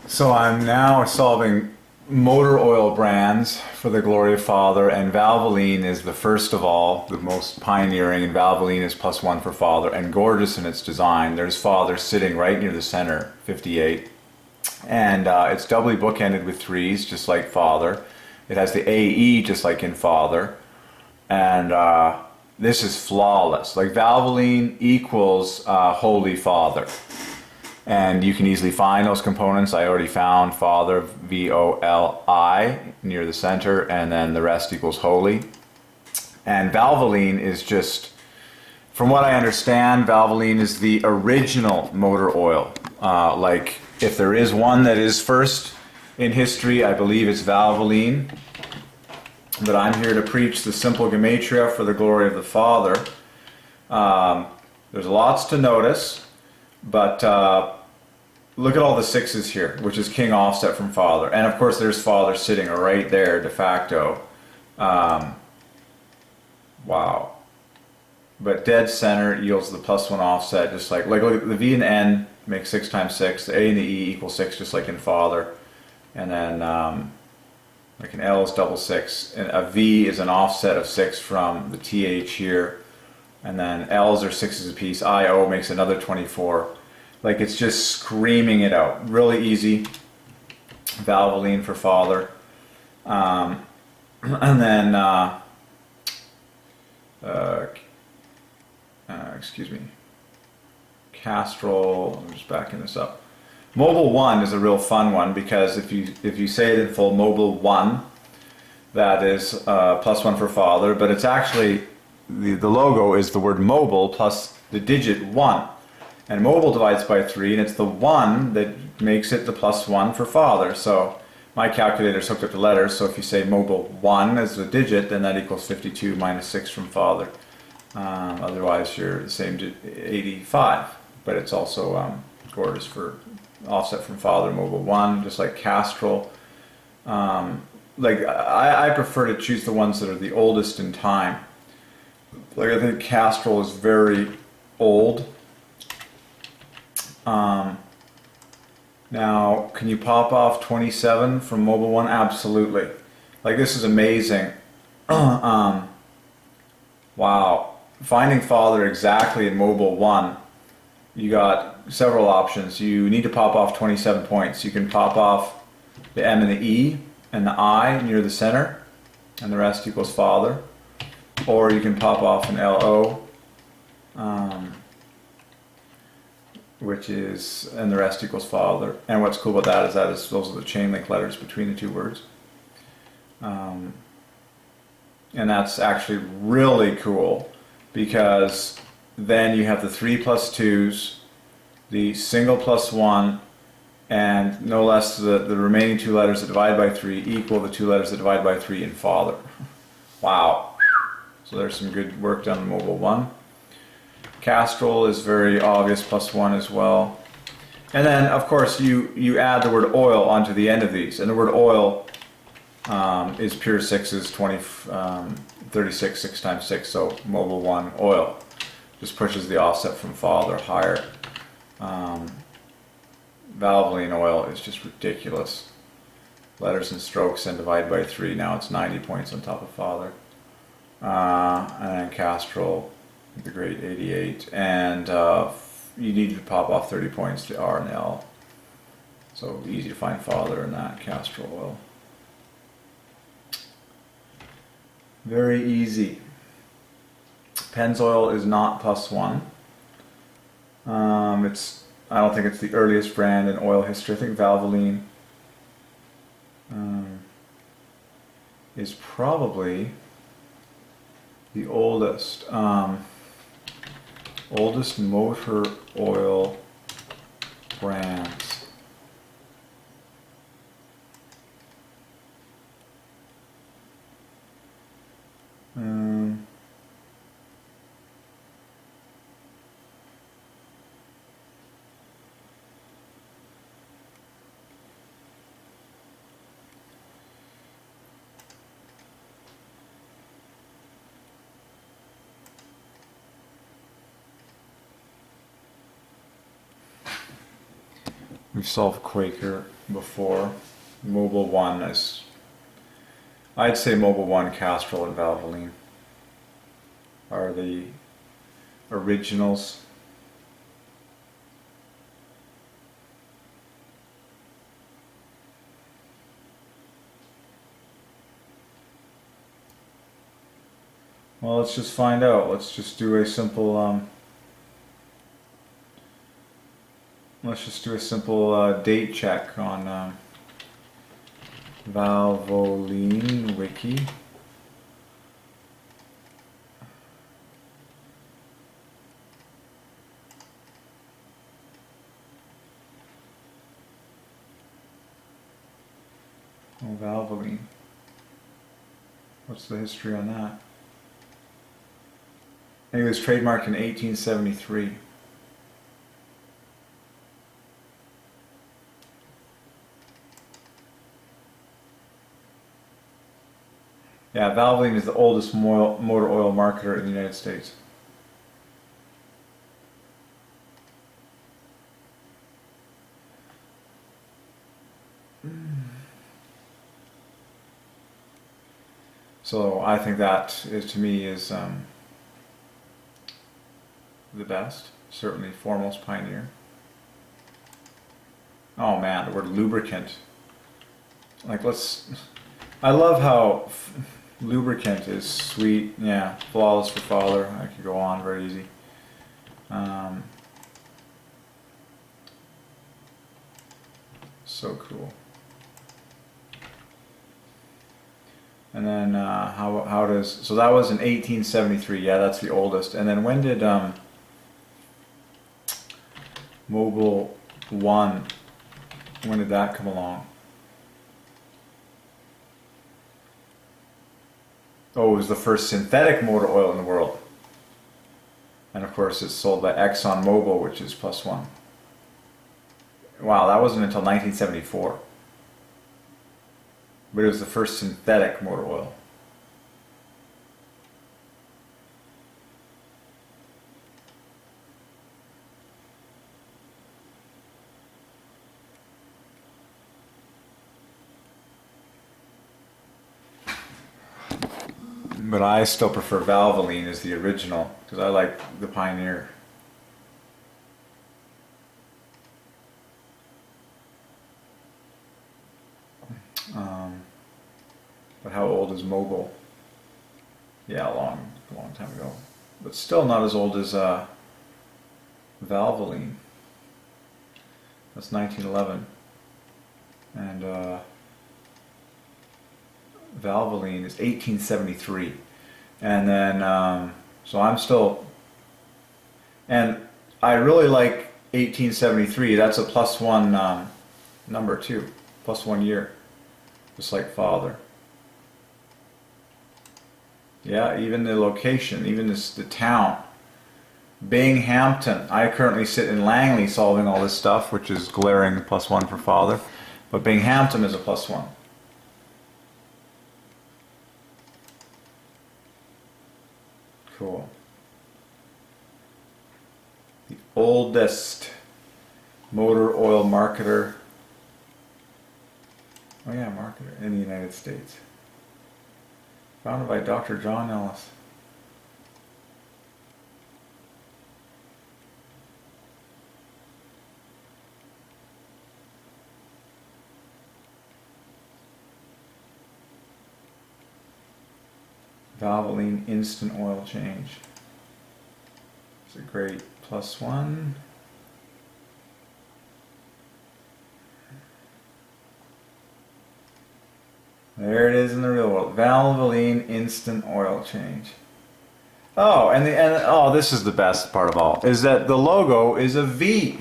So I'm now solving motor oil brands for the glory of Father, and Valvoline is the first of all, the most pioneering, and Valvoline is +1 for Father, and gorgeous in its design. There's Father sitting right near the center, 58, and it's doubly bookended with threes, just like Father. It has the AE, just like in Father, and this is flawless. Like Valvoline equals Holy Father. And you can easily find those components. I already found Father, VOLI, near the center, and then the rest equals Holy. And Valvoline is just, from what I understand, Valvoline is the original motor oil. Like, if there is one that is first in history, I believe it's Valvoline. But I'm here to preach the simple gematria for the glory of the Father. There's lots to notice, but look at all the sixes here, which is king offset from Father. And of course there's Father sitting right there de facto. Wow. But dead center yields the +1 offset, just like look at the V and N make 6 times 6, the A and the E equal 6, just like in Father. And then like an L is double 6, and a V is an offset of 6 from the TH here. And then L's are 6s apiece, IO makes another 24. Like, it's just screaming it out. Really easy. Valvoline for Father. And then, excuse me, Castrol. I'm just backing this up. Mobile 1 is a real fun one, because if you say it in full, Mobile 1, that is +1 for Father, but it's actually, the logo is the word mobile plus the digit 1. And mobile divides by 3, and it's the 1 that makes it the +1 for Father. So my calculator's hooked up to letters, so if you say mobile 1 as the digit, then that equals 52 minus 6 from Father. Otherwise you're the same, 85. But it's also gorgeous for offset from Father, mobile 1, just like Castrol. Like I prefer to choose the ones that are the oldest in time. Like, I think Castrol is very old. Now, can you pop off 27 from Mobile 1? Absolutely. Like, this is amazing. Wow. Finding Father exactly in Mobile 1, you got several options. You need to pop off 27 points. You can pop off the M and the E and the I near the center, and the rest equals Father. Or you can pop off an LO. Which is, and the rest equals Father. And what's cool about that is those are the chain link letters between the two words. And that's actually really cool, because then you have the 3 plus 2s, the single +1, and no less the remaining 2 letters that divide by 3 equal the 2 letters that divide by 3 in Father. Wow. So there's some good work done in Mobile 1. Castrol is very obvious, +1 as well. And then, of course, you add the word oil onto the end of these. And the word oil is pure 6s, 36, 6 times 6, so Mobile 1, oil. Just pushes the offset from Father higher. Valvoline oil is just ridiculous. Letters and strokes and divide by 3. Now it's 90 points on top of Father. And then Castrol, the great 88, and you need to pop off 30 points to R and L. So easy to find Father in that Castrol oil. Very easy. Pennzoil is not +1. I don't think it's the earliest brand in oil history. I think Valvoline is probably the oldest. Oldest motor oil brands. We've solved Quaker before. Mobile 1 is, I'd say Mobile 1, Castrol, and Valvoline are the originals. Well, let's just find out. Let's just do a simple date check on Valvoline wiki. Oh, Valvoline. What's the history on that? I think it was trademarked in 1873. Yeah, Valvoline is the oldest motor oil marketer in the United States. So I think that is, to me, is the best, certainly foremost pioneer. Oh man, the word lubricant. Like, I love how lubricant is sweet, yeah, flawless for father. I could go on very easy. So cool. And then how does, so that was in 1873, yeah, that's the oldest. And then when did Mobile 1, when did that come along? Oh, it was the first synthetic motor oil in the world. And of course it's sold by ExxonMobil, which is +1. Wow, that wasn't until 1974. But it was the first synthetic motor oil. But I still prefer Valvoline as the original, because I like the Pioneer. But how old is Mobile? Yeah, a long time ago. But still not as old as Valvoline. That's 1911. And Valvoline is 1873. And then, so I'm still, and I really like 1873. That's a +1 number too, +1 year, just like father. Yeah, even the location, even the town. Binghamton. I currently sit in Langley solving all this stuff, which is glaring +1 for father. But Binghamton is a +1. Cool. The oldest motor oil marketer. Oh yeah, marketer in the United States. Founded by Dr. John Ellis. Valvoline instant oil change. It's a great +1. There it is in the real world. Valvoline instant oil change. Oh, and oh, this is the best part of all, is that the logo is a V,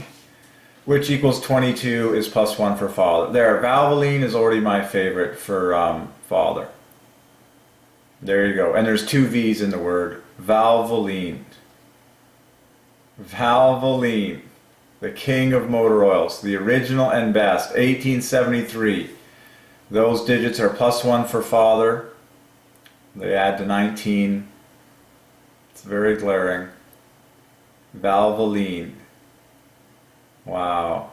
which equals 22 is +1 for father. There, Valvoline is already my favorite for father. There you go. And there's 2 V's in the word. Valvoline. Valvoline. The king of motor oils. The original and best. 1873. Those digits are +1 for father. They add to 19. It's very glaring. Valvoline. Wow.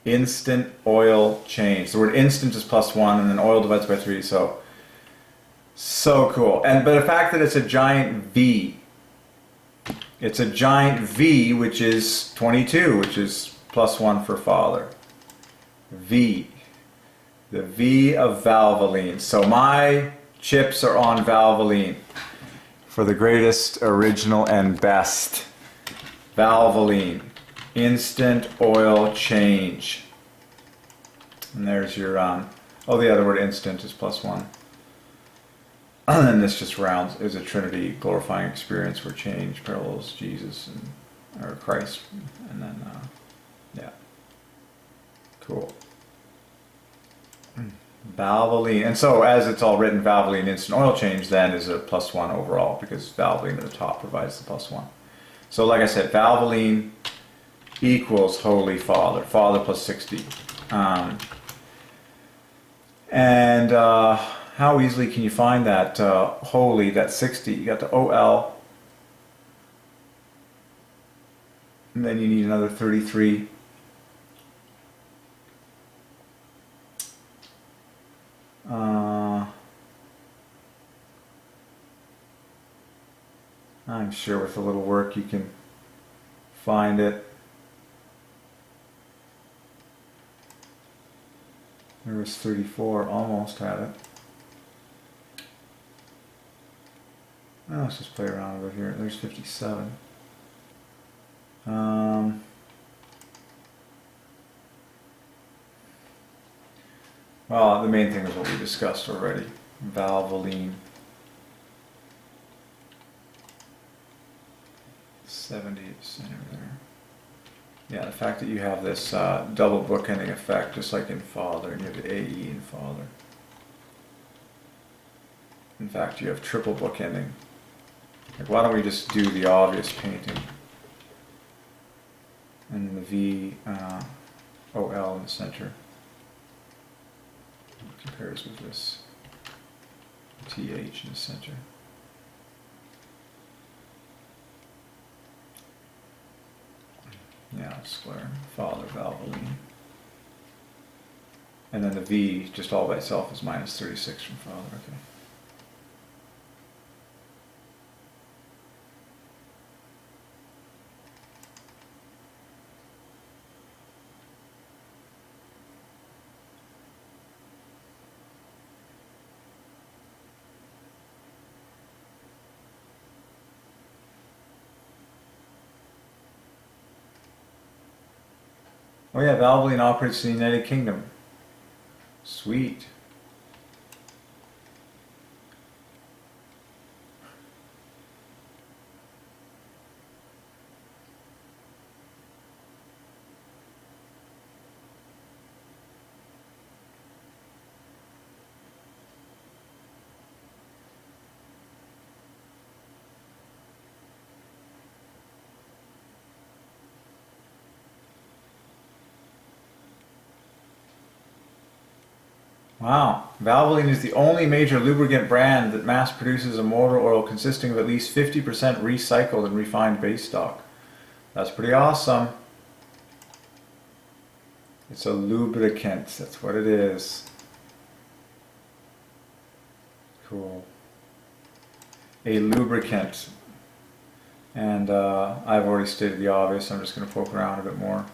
Instant oil change. The word instant is +1, and then oil divides by 3, so cool. But the fact that it's a giant V, it's a giant V, which is 22, which is +1 for Father. V. The V of Valvoline. So my chips are on Valvoline for the greatest, original, and best. Valvoline. Instant oil change. And there's your, oh, the other word instant is +1. And then this just rounds, is a Trinity glorifying experience where change parallels Jesus or Christ. And then, yeah. Cool. Valvoline. And so as it's all written, Valvoline instant oil change then is a +1 overall, because Valvoline at the top provides the +1. So like I said, Valvoline equals Holy Father. Father plus 60. How easily can you find that holy, that 60? You got the OL. And then you need another 33. I'm sure with a little work you can find it. There was 34, almost had it. Well, let's just play around with it here. There's 57. Well, the main thing is what we discussed already. Valvoline. 70 center there. Yeah, the fact that you have this double bookending effect, just like in Father, and you have the AE in Father. In fact, you have triple bookending. Like, why don't we just do the obvious painting? And the V, OL in the center. Compares with this TH in the center. Yeah, square. Father, Valvoline. And then the V, just all by itself, is minus 36 from Father. Okay. Oh yeah, Valvoline operates in the United Kingdom. Sweet. Wow. Valvoline is the only major lubricant brand that mass produces a motor oil consisting of at least 50% recycled and refined base stock. That's pretty awesome. It's a lubricant. That's what it is. Cool. A lubricant. And I've already stated the obvious. I'm just going to poke around a bit more.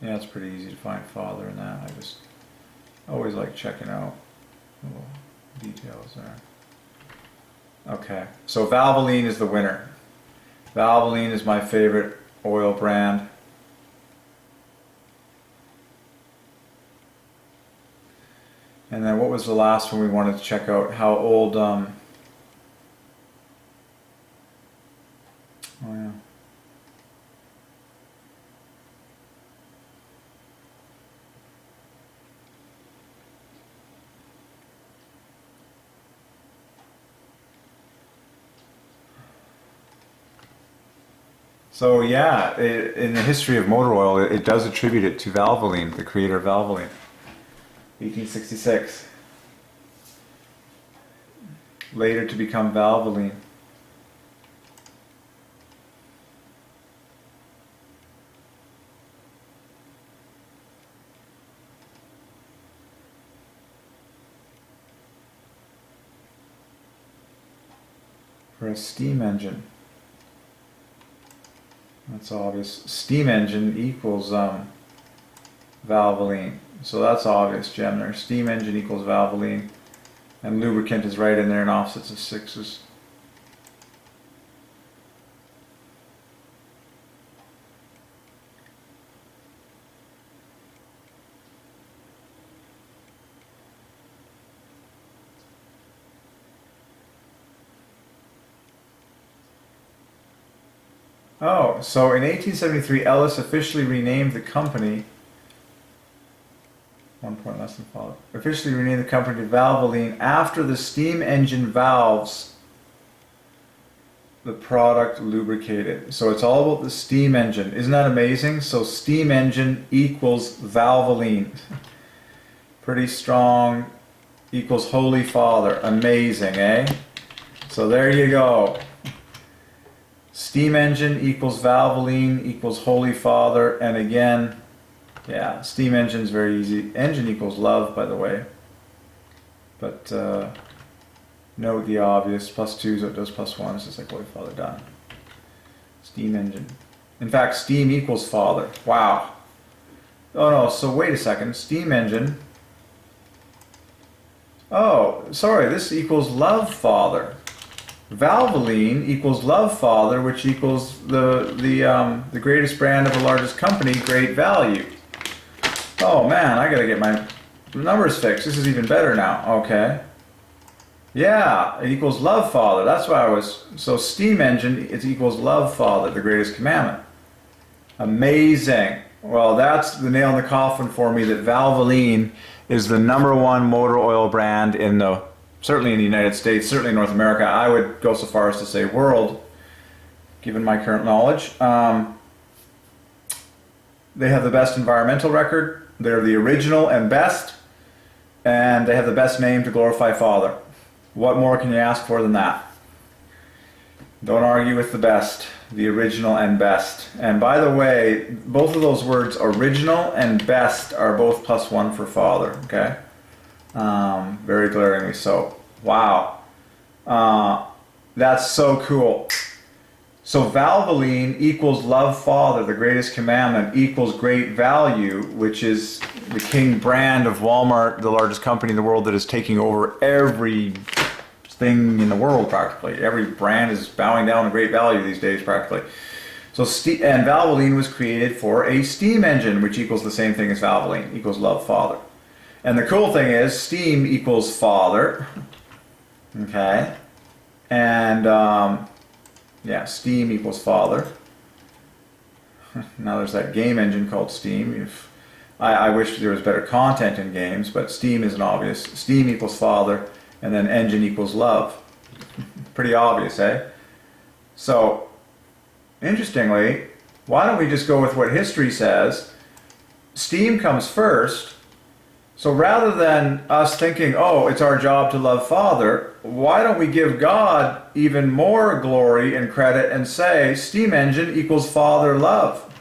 Yeah, it's pretty easy to find Father in that. I just always like checking out little details there. Okay, so Valvoline is the winner. Valvoline is my favorite oil brand. And then what was the last one we wanted to check out? How old, oh yeah. So yeah, in the history of motor oil, it does attribute it to Valvoline, the creator of Valvoline. 1866. Later to become Valvoline. for a steam engine. That's obvious. Steam engine equals Valvoline. So that's obvious, Gemner. Steam engine equals Valvoline. And lubricant is right in there in opposites of sixes. Oh, so in 1873, Ellis officially renamed the company. 1 point less than father. Officially renamed the company to Valvoline after the steam engine valves the product lubricated. So it's all about the steam engine. Isn't that amazing? So steam engine equals Valvoline. Pretty strong. Equals Holy Father. Amazing, eh? So there you go. Steam engine equals Valvoline equals Holy Father, and again, yeah, steam engine is very easy. Engine equals love, by the way. But note the obvious, +2, so it does +1, it's just like Holy Father done. Steam engine. In fact, steam equals Father. Wow. Oh no, so wait a second, steam engine. Oh, sorry, this equals love Father. Valvoline equals love Father, which equals the greatest brand of the largest company, great value. Oh man, I gotta get my numbers fixed. This is even better now. Okay. Yeah, it equals love Father. That's why I was. So steam engine, it equals love Father, the greatest commandment. Amazing. Well, that's the nail in the coffin for me that Valvoline is the #1 motor oil brand in the, certainly in the United States, certainly in North America. I would go so far as to say world, given my current knowledge. They have the best environmental record. They're the original and best. And they have the best name to glorify Father. What more can you ask for than that? Don't argue with the best. The original and best. And by the way, both of those words, original and best, are both +1 for Father. Okay? Very glaringly so. Wow. That's so cool. So Valvoline equals love Father, the greatest commandment, equals great value, which is the king brand of Walmart, the largest company in the world that is taking over everything in the world practically. Every brand is bowing down to great value these days practically. So and Valvoline was created for a steam engine, which equals the same thing as Valvoline, equals love Father. And the cool thing is, steam equals Father. Okay. And, yeah, steam equals Father. Now there's that game engine called Steam. I wish there was better content in games, but Steam isn't obvious. Steam equals Father, and then engine equals love. Pretty obvious, eh? So, interestingly, why don't we just go with what history says? Steam comes first. So rather than us thinking, oh, it's our job to love Father, why don't we give God even more glory and credit and say steam engine equals Father love?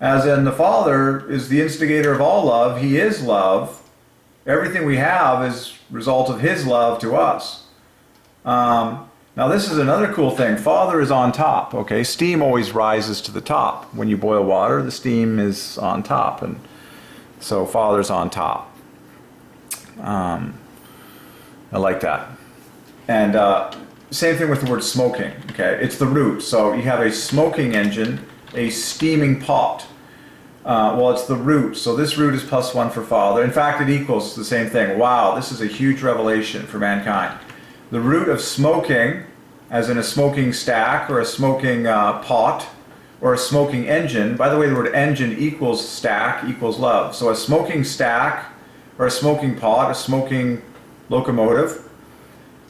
As in, the Father is the instigator of all love. He is love. Everything we have is a result of His love to us. Now this is another cool thing. Father is on top. Okay, steam always rises to the top. When you boil water, the steam is on top, and so Father's on top. I like that. And same thing with the word smoking. Okay, it's the root. So you have a smoking engine, a steaming pot. Well, it's the root. So this root is +1 for Father. In fact, it equals the same thing. Wow, this is a huge revelation for mankind. The root of smoking, as in a smoking stack or a smoking pot, or a smoking engine. By the way, the word engine equals stack equals love. So a smoking stack or a smoking pot, a smoking locomotive,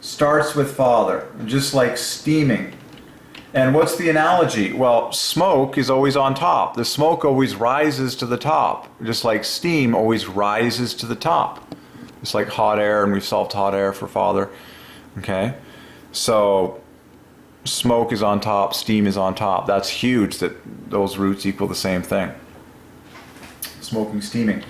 starts with Father, just like steaming. And what's the analogy? Well, smoke is always on top. The smoke always rises to the top, just like steam always rises to the top. It's like hot air, and we've solved hot air for Father. Okay? So smoke is on top, steam is on top. That's huge that those roots equal the same thing. Smoking, steaming.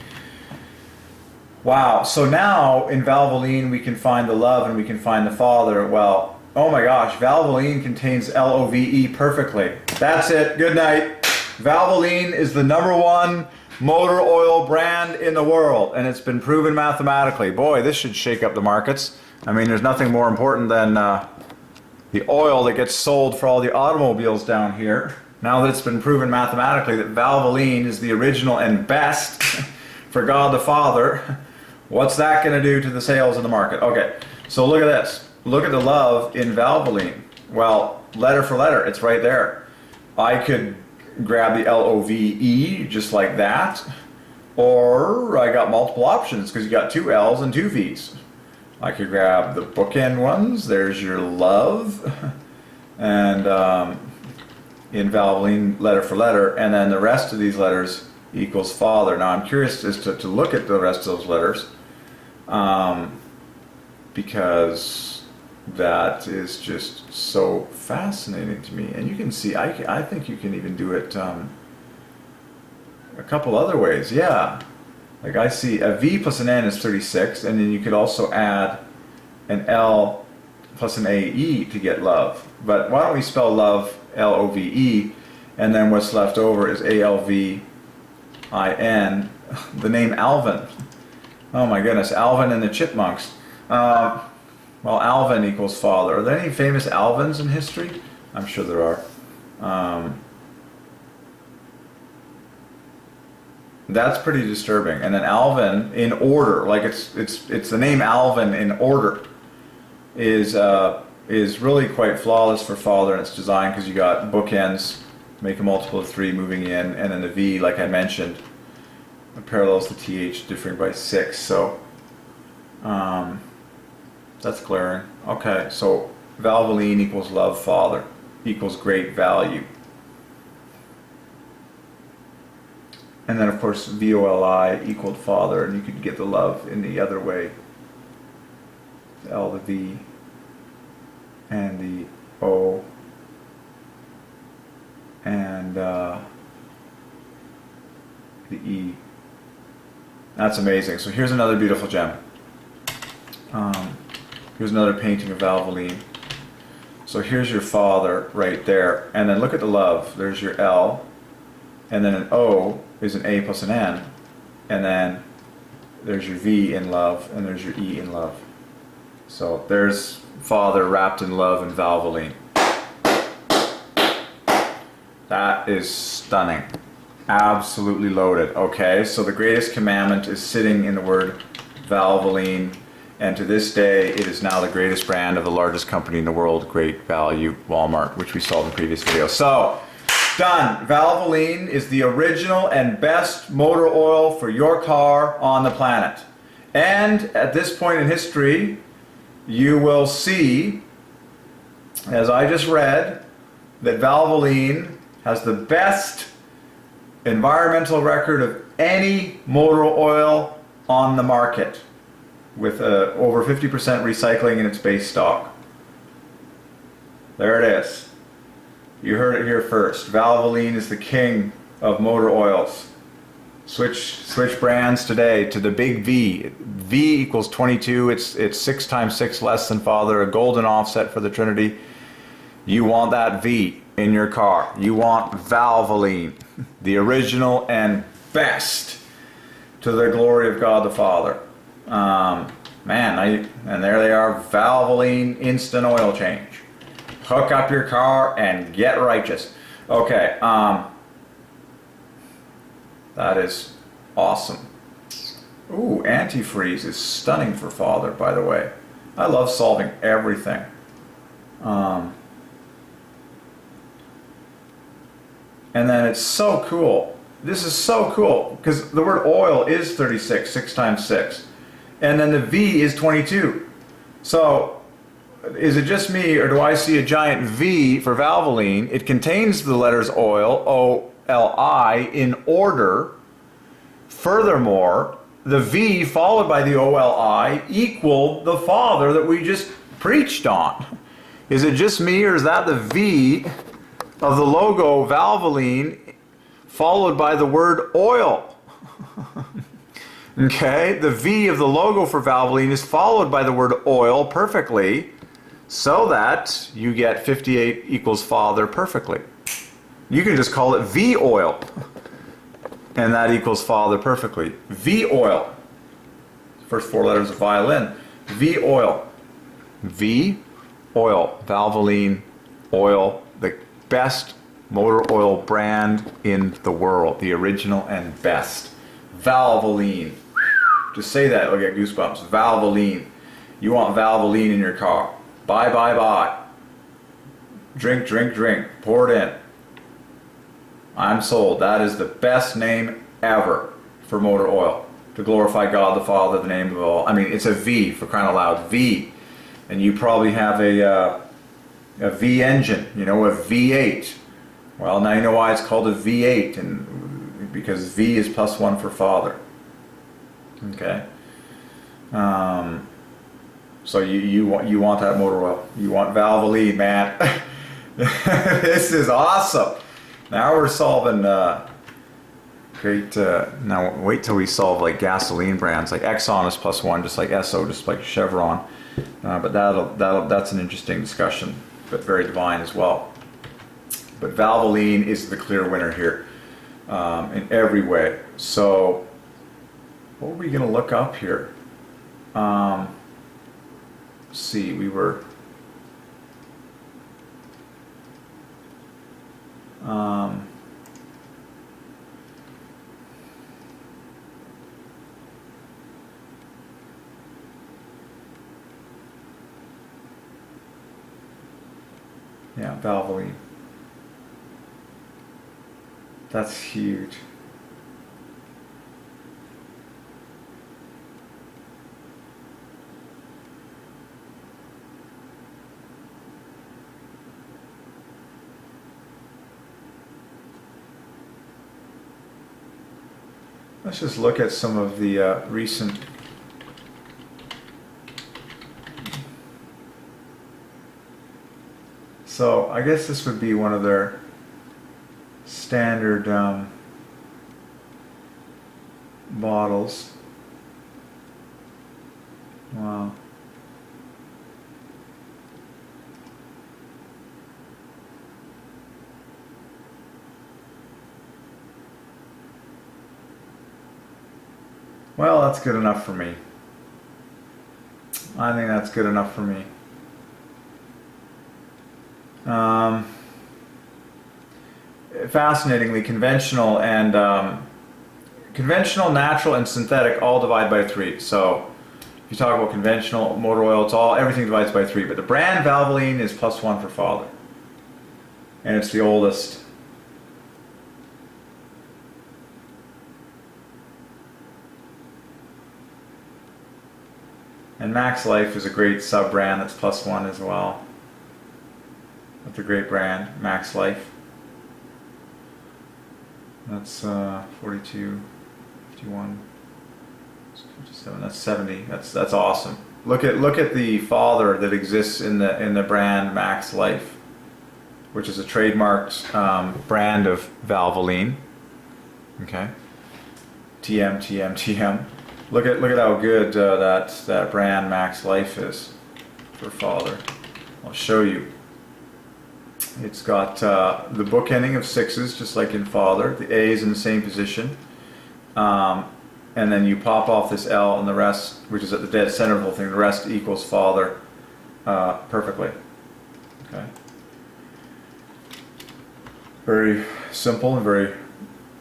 Wow, so now in Valvoline we can find the love and we can find the Father. Well, Oh my gosh, Valvoline contains LOVE perfectly. That's it. Good night. Valvoline is the #1 motor oil brand in the world, and it's been proven mathematically. Boy, this should shake up the markets. I mean, there's nothing more important than the oil that gets sold for all the automobiles down here. Now that it's been proven mathematically that Valvoline is the original and best for God the Father, what's that going to do to the sales in the market? Okay, so look at this. Look at the love in Valvoline. Well, letter for letter, it's right there. I could grab the LOVE just like that, or I got multiple options because you got 2 L's and 2 V's. I could grab the bookend ones. There's your love, and in Valvoline, letter for letter, and then the rest of these letters equals Father. Now I'm curious as to look at the rest of those letters, because that is just so fascinating to me. And you can see, I think you can even do it a couple other ways. Yeah, like I see a V plus an N is 36, and then you could also add an L plus an AE to get love. But why don't we spell love LOVE, and then what's left over is ALVIN, the name Alvin. Oh my goodness, Alvin and the Chipmunks. Well, Alvin equals Father. Are there any famous Alvins in history? I'm sure there are. That's pretty disturbing. And then Alvin in order, like it's the name Alvin in order, is really quite flawless for Father in its design, because you got bookends, make a multiple of 3 moving in, and then the V, like I mentioned, parallels the TH differing by 6. So that's glaring. Okay, so Valvoline equals love Father equals great value. And then of course VOLI equaled Father, and you could get the love in the other way. The L, the V, and the O, and the E. That's amazing. So here's another beautiful gem. Here's another painting of Valvoline. So here's your Father right there, and then look at the love. There's your L, and then an O is an A plus an N, and then there's your V in love, and there's your E in love. So there's Father wrapped in love in Valvoline. That is stunning. Absolutely loaded. Okay, so the greatest commandment is sitting in the word Valvoline, and to this day it is now the greatest brand of the largest company in the world, Great Value, Walmart, which we saw in the previous video. So, done. Valvoline is the original and best motor oil for your car on the planet. And at this point in history, you will see, as I just read, that Valvoline has the best environmental record of any motor oil on the market, with over 50% recycling in its base stock. There it is. You heard it here first. Valvoline is the king of motor oils. Switch brands today to the big V. V equals 22. It's 6 times 6 less than Father, a golden offset for the Trinity. You want that V in your car. You want Valvoline, the original and best, to the glory of God the Father. And there they are, Valvoline instant oil change. Hook up your car and get righteous. Okay, that is awesome. Ooh, antifreeze is stunning for Father, by the way. I love solving everything. And then it's so cool. This is so cool, because the word oil is 36, 6 times 6. And then the V is 22. So, is it just me, or do I see a giant V for Valvoline? It contains the letters oil, O-L-I, in order. Furthermore, the V followed by the O-L-I equal the Father that we just preached on. Is it just me, or is that the V of the logo Valvoline followed by the word oil? Okay, the V of the logo for Valvoline is followed by the word oil perfectly. so that you get 58 equals Father perfectly. You can just call it V oil, and that equals Father perfectly. V oil. First 4 letters of violin. V oil. V oil. Valvoline oil. The best motor oil brand in the world. The original and best. Valvoline. Just say that, you'll get goosebumps. Valvoline. You want Valvoline in your car. Buy, buy, buy. Drink, drink, drink. Pour it in. I'm sold. That is the best name ever for motor oil. To glorify God the Father, the name of all. I mean, it's a V, for crying out loud. V. And you probably have a V engine, you know, a V8. Well, now you know why it's called a V8, and because V is +1 for Father. Okay. So you want that motor oil. You want Valvoline, man. This is awesome. Now we're solving great. Now wait till we solve like gasoline brands. Like Exxon is +1, just like Esso, just like Chevron. But that's an interesting discussion, but very divine as well. But Valvoline is the clear winner here in every way. So what were we going to look up here? Let's see, we were yeah, Valvoline. That's huge. Let's just look at some of the recent so I guess this would be one of their standard bottles. Wow. Well, that's good enough for me. I think that's good enough for me. Fascinatingly, conventional, natural, and synthetic all divide by 3. So if you talk about conventional motor oil, it's all, everything divides by 3. But the brand Valvoline is +1 for Father, and it's the oldest. And Max Life is a great sub-brand that's +1 as well. That's a great brand, Max Life. That's 42, 51, 57. That's 70. That's awesome. Look at the Father that exists in the brand Max Life, which is a trademarked brand of Valvoline. Okay. TM, TM, TM. Look at how good that brand Max Life is for Father. I'll show you. It's got the bookending of 6s, just like in Father. The A is in the same position, and then you pop off this L, and the rest, which is at the dead center of the whole thing, the rest equals Father perfectly. Okay. Very simple and very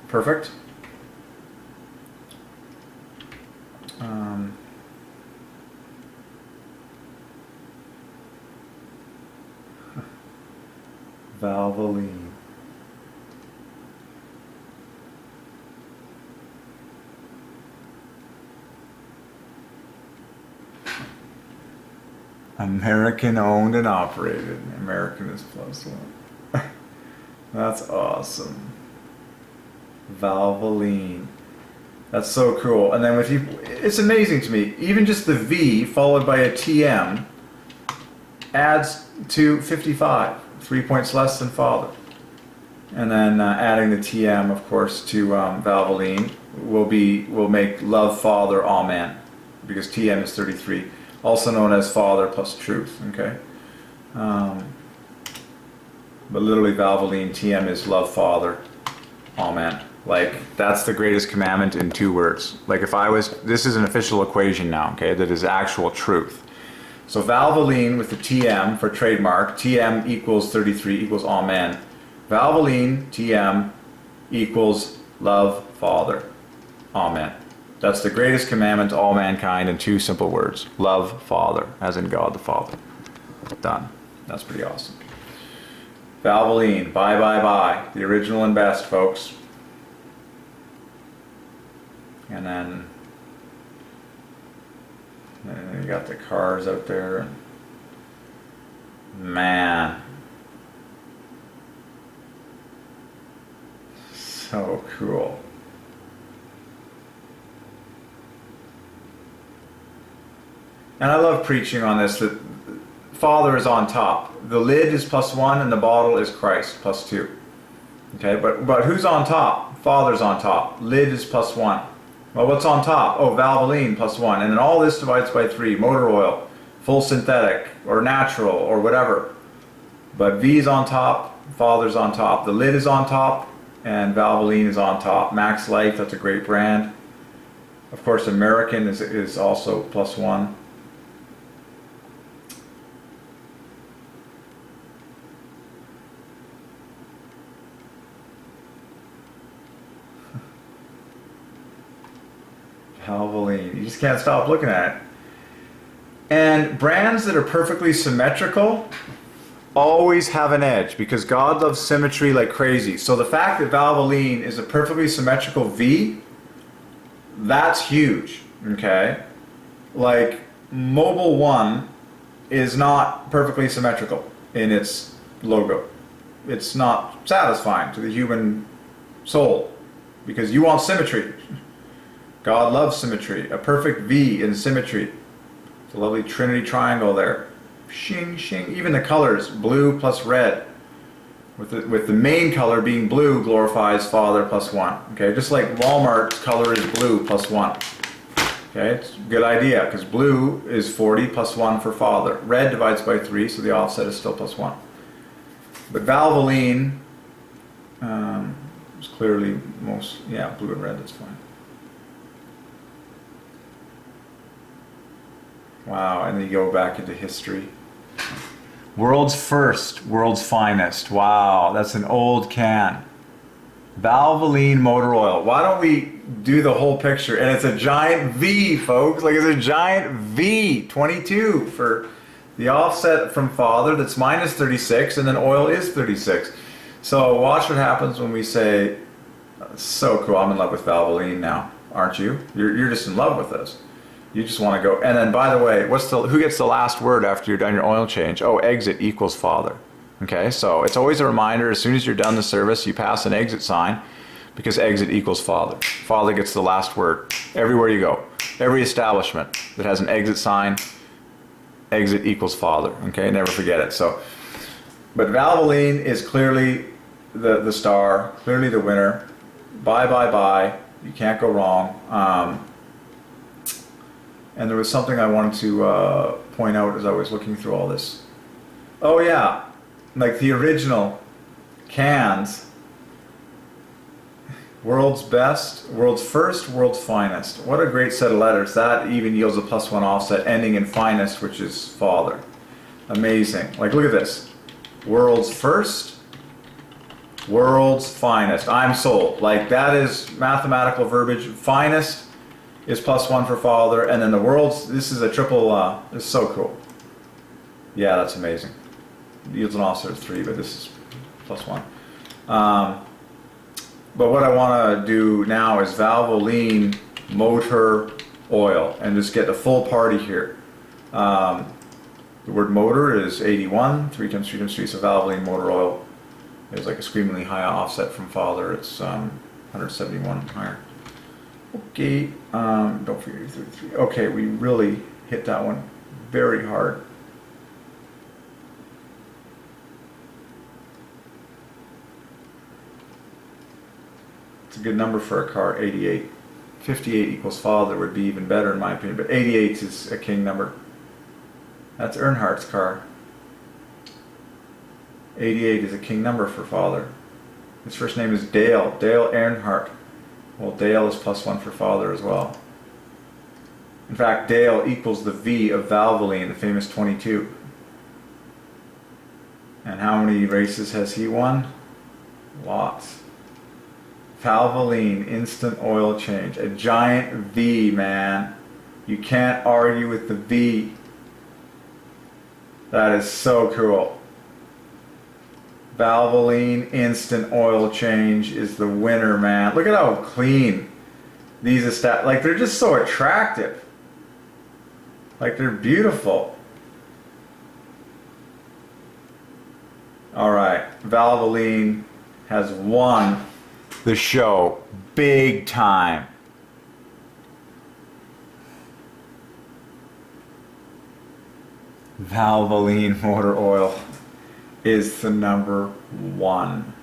perfect. Valvoline. American owned and operated. American is +1. That's awesome. Valvoline. That's so cool. And then if you, it's amazing to me, even just the V followed by a TM adds to 55. 3 points less than Father. And then adding the TM, of course, to Valvoline will make Love Father Amen, because TM is 33, also known as Father plus Truth. Okay, But literally Valvoline, TM is love Father. Amen. Like, that's the greatest commandment in 2 words. Like, if I was, this is an official equation now, okay, that is actual truth. So Valvoline with the TM for trademark, TM equals 33 equals Amen. Valvoline, TM equals love Father. Amen. That's the greatest commandment to all mankind in 2 simple words. Love Father, as in God the Father. Done. That's pretty awesome. Valvoline, bye bye bye. The original and best, folks. And then you got the cars out there. Man. So cool. And I love preaching on this, that Father is on top. The lid is +1 and the bottle is Christ, +2. Okay, but who's on top? Father's on top. Lid is +1. Well, what's on top? Oh, Valvoline +1. And then all this divides by 3. Motor oil, full synthetic, or natural, or whatever. But V's on top, Father's on top. The lid is on top, and Valvoline is on top. Max Life, that's a great brand. Of course, American is also +1. Valvoline. You just can't stop looking at it. And brands that are perfectly symmetrical always have an edge because God loves symmetry like crazy. So the fact that Valvoline is a perfectly symmetrical V, that's huge. Okay? Like Mobile One is not perfectly symmetrical in its logo. It's not satisfying to the human soul because you want symmetry. God loves symmetry. A perfect V in symmetry. It's a lovely Trinity triangle there. Shing, shing. Even the colors, blue plus red. With the main color being blue glorifies Father +1. Okay, just like Walmart's color is blue +1. Okay, it's a good idea because blue is 40 +1 for Father. Red divides by 3, so the offset is still +1. But Valvoline is clearly most, yeah, blue and red, that's fine. Wow, and then you go back into history. World's first, world's finest. Wow, that's an old can. Valvoline motor oil. Why don't we do the whole picture? And it's a giant V, folks. Like, it's a giant V, 22 for the offset from Father. That's -36, and then oil is 36. So watch what happens when we say, so cool, I'm in love with Valvoline now. Aren't you? You're just in love with this. You just want to go. And then, by the way, who gets the last word after you're done your oil change? Oh, exit equals Father. Okay, so it's always a reminder, as soon as you're done the service, you pass an exit sign, because exit equals Father. Father gets the last word everywhere you go. Every establishment that has an exit sign, exit equals Father. Okay, never forget it. So, but Valvoline is clearly the star, clearly the winner. Bye, bye, bye. You can't go wrong. And there was something I wanted to point out as I was looking through all this. Oh yeah, like the original cans. World's best, world's first, world's finest. What a great set of letters. That even yields a +1 offset, ending in finest, which is Father. Amazing. Like, look at this. World's first, world's finest. I'm sold. Like, that is mathematical verbiage. Finest is +1 for Father, and then the world's, this is a triple, it's so cool. Yeah, that's amazing. Yields an offset of 3, but this is +1. But what I want to do now is Valvoline motor oil, and just get the full party here. The word motor is 81, 3 times 3 times 3, so Valvoline motor oil is like a screamingly high offset from Father. It's 171 higher. Okay, don't forget your 33. Okay, we really hit that one very hard. It's a good number for a car, 88. 58 equals Father would be even better in my opinion, but 88 is a king number. That's Earnhardt's car. 88 is a king number for father. His first name is Dale. Dale Earnhardt. Well, Dale is +1 for father as well. In fact, Dale equals the V of Valvoline, the famous 22. And how many races has he won? Lots. Valvoline instant oil change. A giant V, man. You can't argue with the V. That is so cool. Valvoline instant oil change is the winner, man. Look at how clean these like they're just so attractive. Like they're beautiful. All right, Valvoline has won the show big time. Valvoline motor oil is the #1.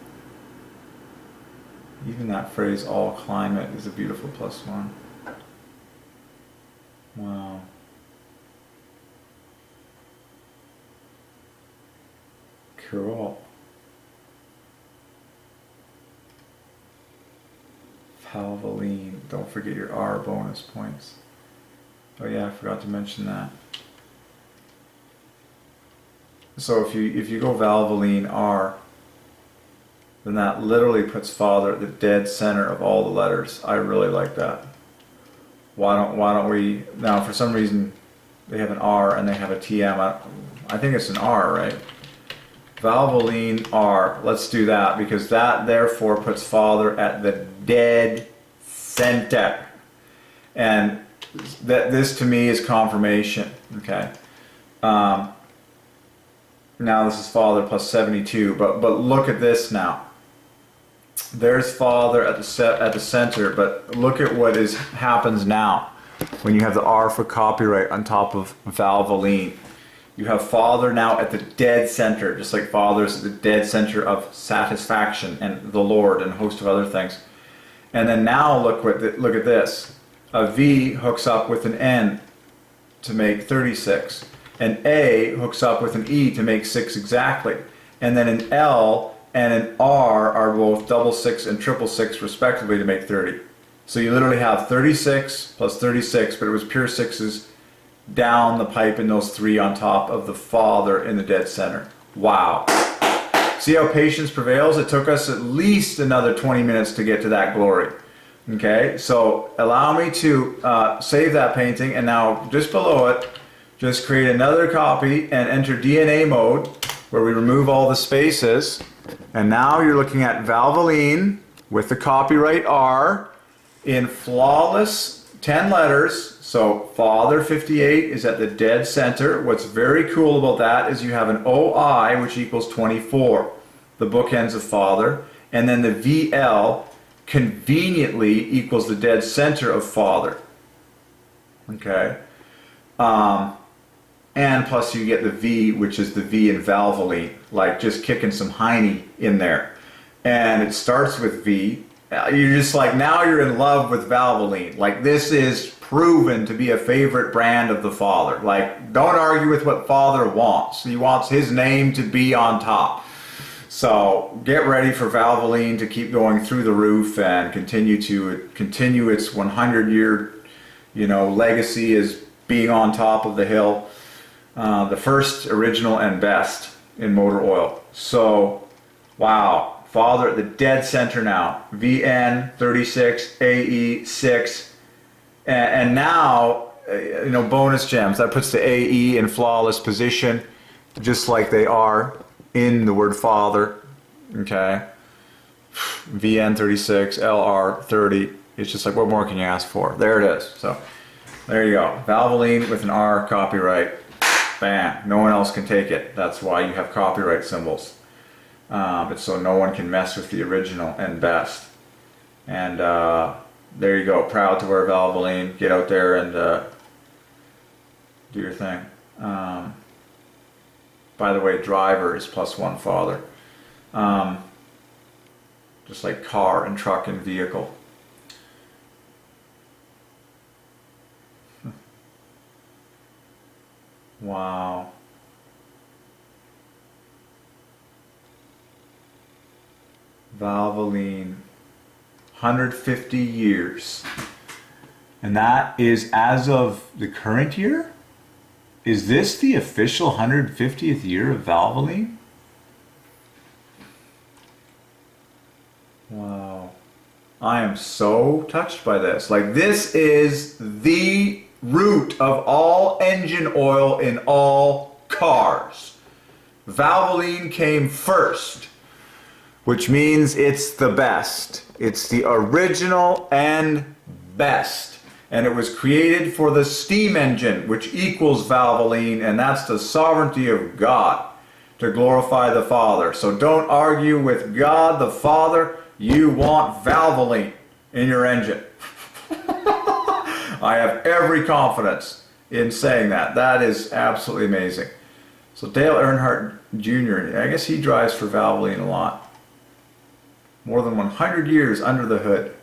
Even that phrase, all climate, is a beautiful +1. Wow. Cool. Valvoline. Don't forget your R bonus points. Oh yeah, I forgot to mention that. So if you go Valvoline R, then that literally puts father at the dead center of all the letters. I really like that. Why don't we now? For some reason, they have an R and they have a TM. I think it's an R, right? Valvoline R. Let's do that because that therefore puts father at the dead center, and that this to me is confirmation. Okay. Now this is father +72, but look at this now. There's father at the center, but look at what happens now when you have the R for copyright on top of Valvoline. You have father now at the dead center, just like father's at the dead center of satisfaction and the Lord and a host of other things. And then now look at this. A V hooks up with an N to make 36. An A hooks up with an E to make 6 exactly. And then an L and an R are both 66 and 666 respectively to make 30. So you literally have 36 plus 36, but it was pure sixes down the pipe and those 3 on top of the father in the dead center. Wow. See how patience prevails? It took us at least another 20 minutes to get to that glory. Okay, so allow me to save that painting, and now just below it, just create another copy and enter DNA mode where we remove all the spaces. And now you're looking at Valvoline with the copyright R in flawless 10 letters. So father 58 is at the dead center. What's very cool about that is you have an OI which equals 24, the bookends of father, and then the VL conveniently equals the dead center of father. Okay. And plus you get the V, which is the V in Valvoline, like just kicking some hiney in there. And it starts with V. You're just like, now you're in love with Valvoline. Like, this is proven to be a favorite brand of the father. Like, don't argue with what father wants. He wants his name to be on top. So get ready for Valvoline to keep going through the roof and continue its 100-year, legacy as being on top of the hill. The first, original, and best in motor oil. So, wow, father at the dead center now. VN 36, AE 6, and now bonus gems. That puts the AE in flawless position, just like they are in the word father. Okay, VN 36, LR 30. It's just like, what more can you ask for? There it is. So there you go. Valvoline with an R copyright. Bam. No one else can take it. That's why you have copyright symbols. But so no one can mess with the original and best. And there you go. Proud to wear Valvoline. Get out there and do your thing. By the way, driver is +1 father. Just like car and truck and vehicle. Wow. Valvoline. 150 years. And that is as of the current year? Is this the official 150th year of Valvoline? Wow. I am so touched by this. Like, this is the root of all engine oil in all cars. Valvoline came first, which means it's the best. It's the original and best. And it was created for the steam engine, which equals Valvoline, and that's the sovereignty of God to glorify the Father. So don't argue with God the Father. You want Valvoline in your engine. I have every confidence in saying that. That is absolutely amazing. So Dale Earnhardt Jr., I guess he drives for Valvoline a lot. More than 100 years under the hood.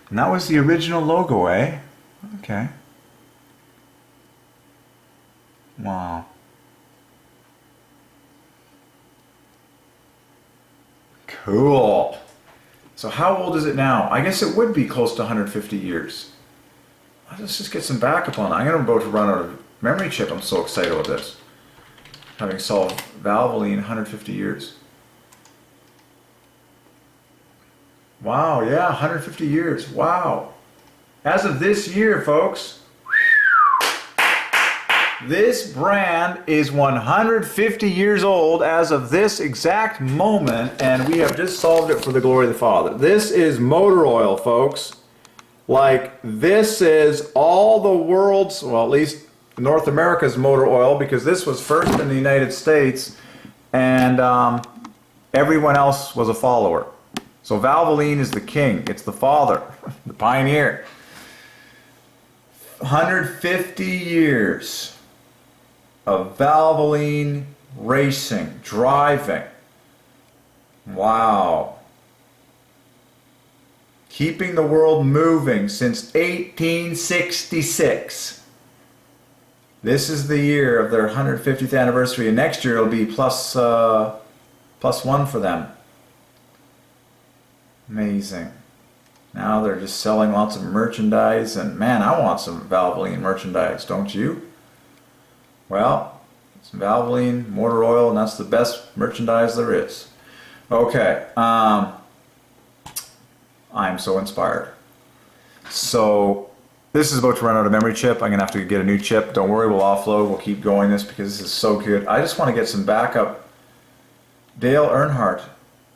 And that was the original logo, eh? Okay. Wow. Cool. So how old is it now? I guess it would be close to 150 years. Let's just get some backup on it. I'm about to run out of memory chip. I'm so excited about this. Having solved Valvoline 150 years. Wow, yeah, 150 years. Wow. As of this year, folks, this brand is 150 years old as of this exact moment, and we have just solved it for the glory of the Father. This is motor oil, folks. Like, this is all the world's, well, at least North America's motor oil, because this was first in the United States, and everyone else was a follower. So Valvoline is the king. It's the father, the pioneer. 150 years of Valvoline racing, driving. Wow. Keeping the world moving since 1866. This is the year of their 150th anniversary, and next year it'll be plus one for them. Amazing. Now they're just selling lots of merchandise, and man, I want some Valvoline merchandise, don't you? Well, some Valvoline motor oil, and that's the best merchandise there is. Okay, I'm so inspired. So this is about to run out of memory chip. I'm gonna have to get a new chip. Don't worry, we'll offload. We'll keep going this because this is so good. I just want to get some backup. Dale Earnhardt.